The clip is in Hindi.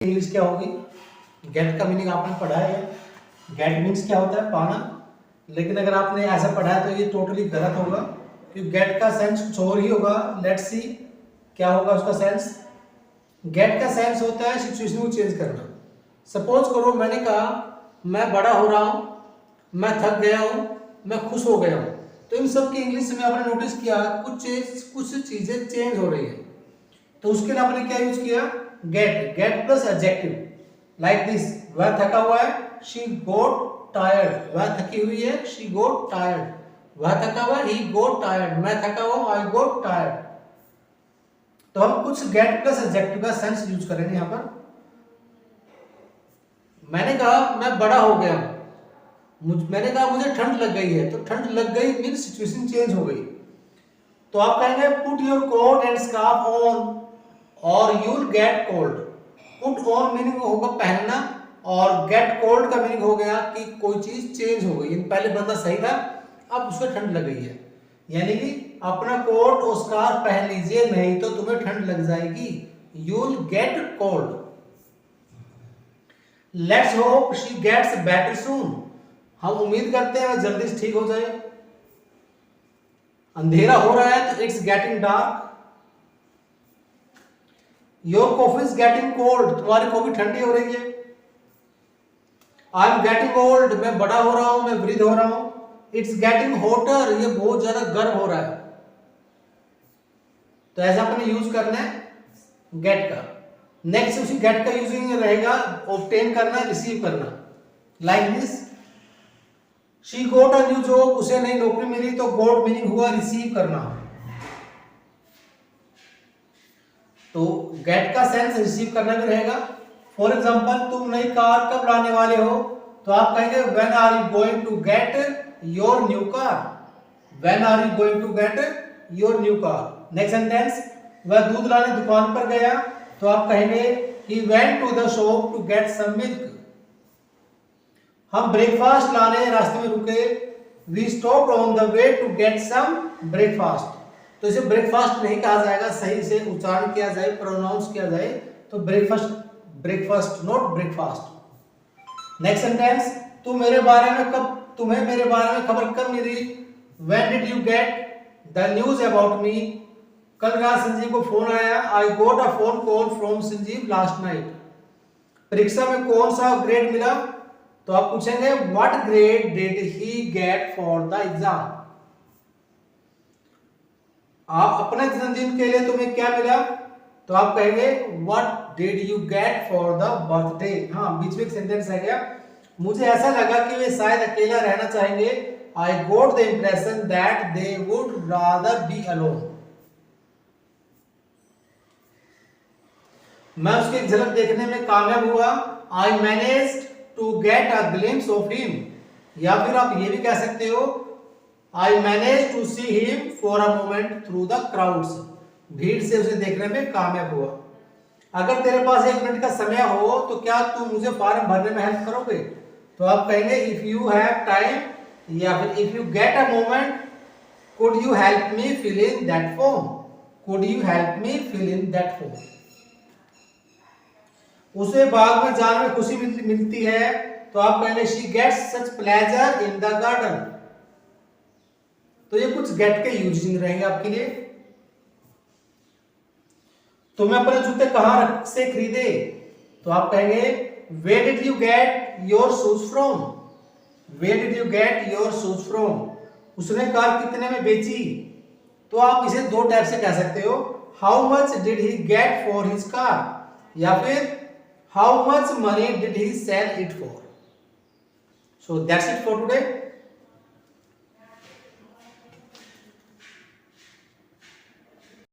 इंग्लिश क्या होगी? गेट का मीनिंग आपने पढ़ा है। गेट मीन्स क्या होता है? पाना। लेकिन अगर आपने ऐसा पढ़ा है तो ये टोटली गलत होगा, क्योंकि गेट का सेंस कुछ और ही होगा। लेट्स सी क्या होगा उसका सेंस। गेट का सेंस होता है सिचुएशन को चेंज करना। सपोज करो मैंने कहा मैं बड़ा हो रहा हूं, मैं थक गया हूं, मैं खुश हो गया हूं, तो इन सब की इंग्लिश में आपने नोटिस किया कुछ चीजें चेंज हो रही है। तो उसके लिए आपने क्या यूज किया? Get. Get plus adjective like this. वह थका हुआ है, शी गोट टायर्ड। वह थकी हुई है, शी गोट टायर्ड। वह थका हुआ है, ही गोट टायर्ड। मैं थका हुआ, आई गोट टायर्ड। तो हम कुछ गेट प्लस एडजेक्टिव का सेंस यूज करेंगे यहां पर। मैंने कहा मैं बड़ा हो गया, मैंने कहा मुझे ठंड लग गई है, तो ठंड लग गई मीन सिचुएशन चेंज हो गई। तो आप कहेंगे put your coat and scarf on और you will get cold. Put on meaning होगा पहनना, और गेट कोल्ड का मीनिंग हो गया कि कोई चीज चेंज हो गई। पहले बंदा सही था, अब उसको ठंड लग गई है। यानी कि अपना कोट और स्कार्फ पहन लीजिए, नहीं तो तुम्हें ठंड लग जाएगी। You will get cold. Let's hope she gets better soon. हम उम्मीद करते हैं वह जल्दी से ठीक हो जाए। अंधेरा हो रहा है तो it's getting dark. Your coffee is getting cold. तुम्हारी कॉफी ठंडी हो रही है। I am getting old. मैं बड़ा हो रहा हूं, मैं वृद्ध हो रहा हूं। It's getting hotter. ये बहुत ज्यादा गर्म हो रहा है। तो ऐसा अपने यूज करना है गेट का। नेक्स्ट उसी गेट का यूजिंग रहेगा ऑब्टेन करना, रिसीव करना। Like this, she got a new job. उसे नई नौकरी मिली, तो गोट मीनिंग हुआ रिसीव करना। तो गेट का सेंस रिसीव करना भी रहेगा। फॉर एग्जाम्पल, तुम नई कार कब लाने वाले हो? तो आप कहेंगे when are you going to get your new car. When are you going to get your new car. Next sentence, वह दूध लाने दुकान पर गया, तो आप कहेंगे he went to the shop to get some milk. हम ब्रेकफास्ट लाने रास्ते में रुके, we stopped on the way to get some breakfast. तो इसे ब्रेकफास्ट नहीं कहा जाएगा, सही से उच्चारण किया जाए, प्रोनाउंस किया जाए तो breakfast, breakfast not breakfast. Next sentence, तुम्हें मेरे बारे में खबर कब मिली? When did you get the news about me? कल रात संजीव को फोन आया। I got a phone call from Sanjeev last night. परीक्षा में कौन सा ग्रेड मिला? तो आप पूछेंगे what grade did he get for the exam. आप अपने जन्मदिन के लिए तुम्हें क्या मिला? तो आप कहेंगे what did you gate for the birthday. हाँ, बीच में एक सेंटेंस है क्या, मुझे ऐसा लगा कि वे शायद अकेला रहना चाहेंगे। I got the impression that they would rather be alone. मैं उसकी एक झलक देखने में कामयाब हुआ। I managed to get a glimpse of him. या फिर आप ये भी कह सकते हो I manage to see him for a moment through the crowds. भीड़ से उसे देखने में कामयाब हुआ। अगर तेरे पास 1 मिनट का समय हो तो क्या तू मुझे फॉर्म भरने में हेल्प करोगे? तो आप कहेंगे इफ यू हैव टाइम, या फिर if you get a moment could you help me fill in that form. Could you help me fill in that form. उसे बाग में जाने में खुशी मिलती है, तो आप कहेंगे she gets such pleasure in the garden. तो ये कुछ गेट के यूजिंग रहेंगे आपके लिए। तुम्हें अपने जूते कहां से खरीदे? तो आप कहेंगे where did you get your shoes from. Where did you get your shoes from. उसने कार कितने में बेची? तो आप इसे 2 टाइप से कह सकते हो, how much did he get for his car, या फिर how much money did he sell it for. So that's it for today.